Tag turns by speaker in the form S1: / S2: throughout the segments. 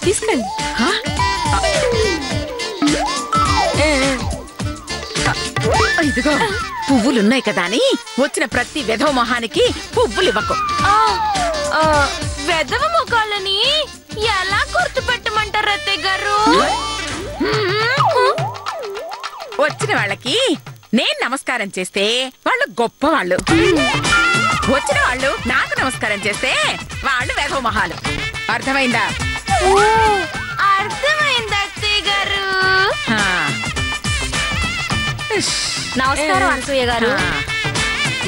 S1: తీసుకెళ్ళి.
S2: ఇదిగో పువ్వులున్నాయి కదా అని వచ్చిన ప్రతి వెధవ మొహానికి పువ్వులు ఇవ్వకు.
S1: వెధవ ముఖాలని ఎలా గుర్తుపెట్టమంటారు అత్తయ్య గారు?
S2: వచ్చిన వాళ్ళకి నేను నమస్కారం చేస్తే వాళ్ళు గొప్ప వాళ్ళు, వచ్చిన వాళ్ళు నాకు నమస్కారం చేస్తే వాళ్ళు వెధవ మొహాలు. అర్థమైందా?
S1: అర్థమైంది అత్తయ్య గారు.
S3: నమస్కారం అనసూయ గారు.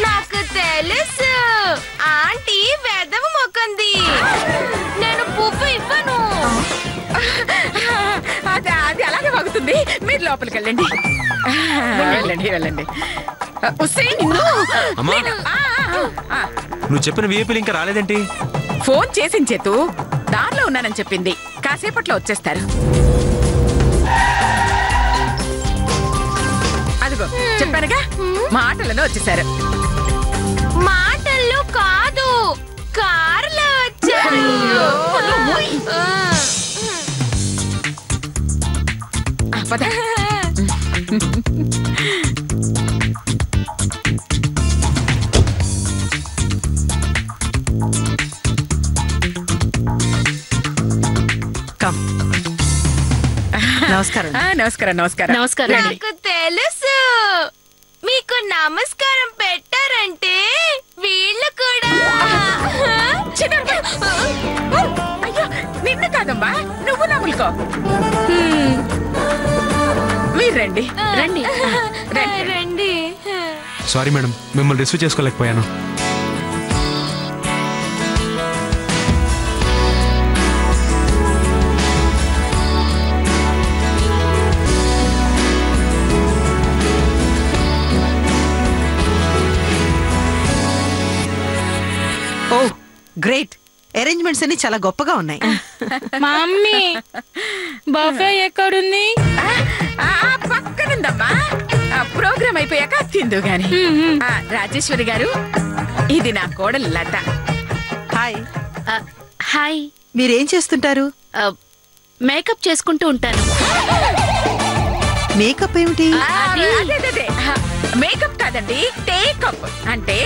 S1: నాకు తెలుసు ఆంటీ వెధవ మొక్కంది. నేను పువ్వు ఇవ్వను.
S2: అది అలాగే వాగుతుంది. మీరు లోపలికి వెళ్ళండి. వెళ్ళండి.
S4: నువ్వు చెప్పిన వీఐపీలు ఇంకా రాలేదేంటి?
S2: ఫోన్ చేసించేతు దారిలో ఉన్నానని చెప్పింది. కాసేపట్లో వచ్చేస్తారు. అదిగో చెప్పానుగా, మాటలను వచ్చేసారు.
S1: మాటల్లో కాదు, కారులో వచ్చారు.
S2: పద.
S5: నమస్కారం.
S2: నమస్కారం.
S1: నాకు తెలుసు మీకు నమస్కారం పెట్టారంటే వీళ్ళు కూడా.
S2: అయ్యో నిన్ను కాదమ్మా, నువ్వు నవ్వులుకో. మీరు రండి.
S1: రండి.
S4: సారీ మేడం, మిమ్మల్ని రిసీవ్ చేసుకోలేకపోయాను.
S5: ఓ గ్రేట్, అరేంజ్మెంట్స్ అన్ని చాలా గొప్పగా ఉన్నాయి.
S3: మమ్మీ బఫే ఎక్కడుంది?
S2: పక్కనుందమ్మా. ప్రోగ్రామ్ అయిపోయాక తిందు గాని. రాజేశ్వరి గారు, ఇది నా కోడలు లత.
S5: హాయ్.
S3: హాయ్.
S5: మీరేం చేస్తుంటారు?
S3: మేకప్ చేసుకుంటూ ఉంటాను.
S5: మేకప్ ఏమిటి?
S2: అదే మేకప్ కాదండి, టేకప్. అంటే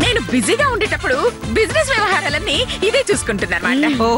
S2: నేను బిజీగా ఉండేటప్పుడు బిజినెస్ వ్యవహారాలన్నీ ఇదే చూసుకుంటున్నాను.
S5: ఓ